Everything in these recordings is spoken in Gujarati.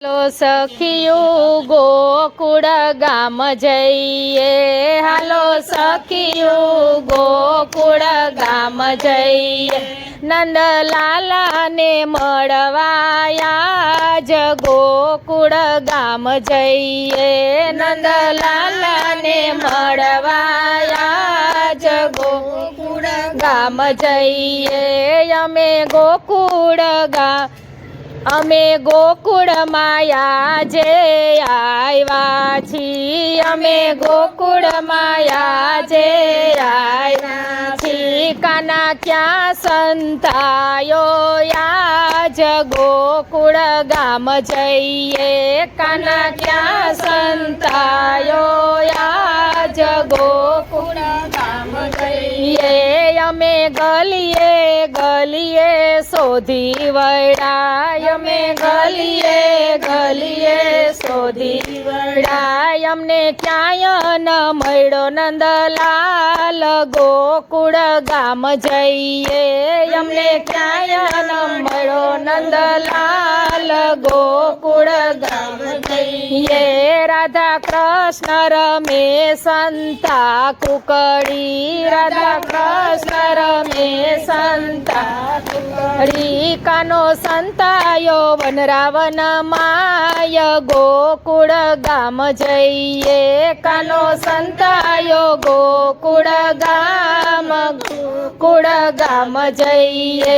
હાલો સખિયું ગોકુળ ગામ જઈએ, હાલો સખિયું ગોકુળ ગામ જઈએ, નંદલાલાને મળવાયા જ ગોકુળ ગામ જઈએ, નંદલાલાને મળવાયા જ ગોકુળ ગામ જઈએ, અમે ગોકુળમાં આજે આવ્યા છીએ, અમે ગોકુળમાં આજે આવ્યા છીએ, કાના ક્યાં સંતાયો આજ ગોકુળ ગામ જઈએ, કાના ક્યાં સંતાયો આજ ગોકુળ ગામ જઈએ, અમે ગલીએ ગલીએ શોધી વળ્યા, અમે ગલીએ ગલીએ શોધી વળ્યા, અમને ક્યાંય ન મળ્યો નંદલાલ ગોકુળ ગામ જઈએ, અમને ક્યાંય ન મળ્યો નંદલાલ ગોકુળ ગામ જઈએ, રાધા કૃષ્ણ રમે સંતા કુકડી, રાધા કૃષ્ણ રમે સંતા કુકડી, કાનો સંતાયો વનરાવન માય ગોકુળ ગામ જઈએ, કાનો સંતાયો ગોકુળ ગામ જઈએ,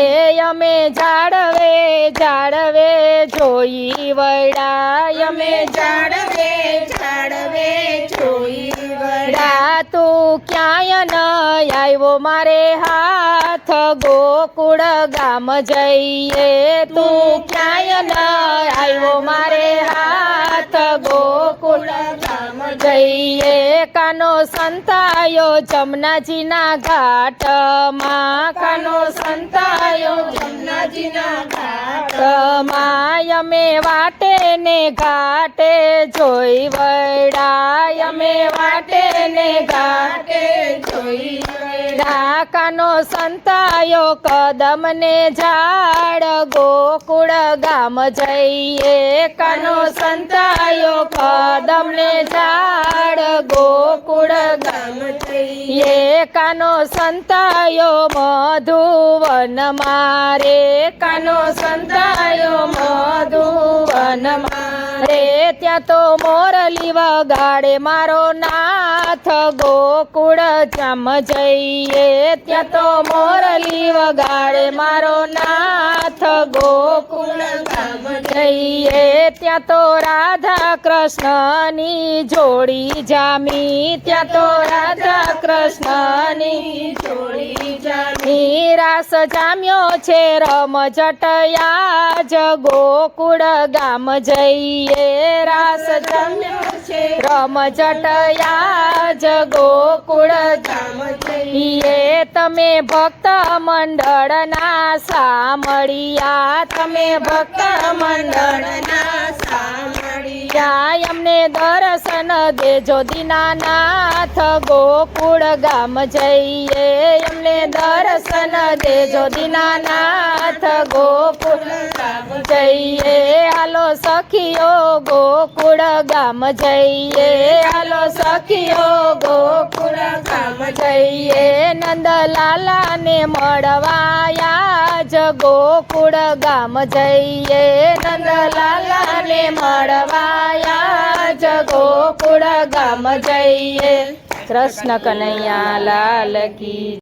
અમે ઝાડવે ઝાડવે જોઈ વળ્યા, અમે ઝાડવે ઝાડવે જોઈ વળ્યા, તું ક્યાંય ન આવ્યો મારે હાથ ગોકુળ ગામ જઈએ, તું ક્યાંય ન આવ્યો મારે હાથ ગોકુળ ગામ જઈએ, કાનો સંતાયો જમનાજીના ઘાટમાં, કાનો સંતાયો જમનાજીના ઘાટમાં, અમે વાટે ને ઘાટે જોઈ વળ્યા, અમે વાટે ને ઘાટે જોઈ વળ્યા, કાનો સંતાયો કદમ ને ઝાડ ગોકુળ ગામ જઈએ, કાનો સંતાયો કદમ ને ઝાડ ગોકુળ ગામ જઈએ, કાનો સંતાયો મધુવન મારે, કાનો સંતાયો મધુવન મારે, ત્યાં તો મોરલી વગાડે મારો નાથ ગોકુળ ગામ જઈએ, ત્યાં તો મોરલી વગાડે મારો નાથ ગોકુળ ગામ જઈએ, ત્યાં તો રાધા કૃષ્ણની જોડી જામી, ત્યાં તો રાધા કૃષ્ણની જોડી જામી, રાસ જામ્યો છે રમઝટયા જ ગોકુળ ગામ જઈએ, રાસ જામ્યો છે રમઝટયા જ ગોકુળ ગામ જઈએ, તમે ભક્ત મંડળના સામળિયા, તમે ભક્ત મંડળના સામળિયા, અમને દર્શન દેજો દીનાનાથ ગોકુળ ગામ જઈએ, અમને દર્શન દેજો દીનાનાથ ગોકુળ ગામ જઈએ, હાલો સખીઓ ગોકુળ ગામ જઈએ, હાલો સખીઓ ગોકુળ ગામ જઈએ, નંદલાલાને મળવાયા જ ગોકુળ ગામ જઈએ, નંદલાલાને મળવાયા જ ગોકુળ ગામ જઈએ, કૃષ્ણ કનૈયા લાલ કી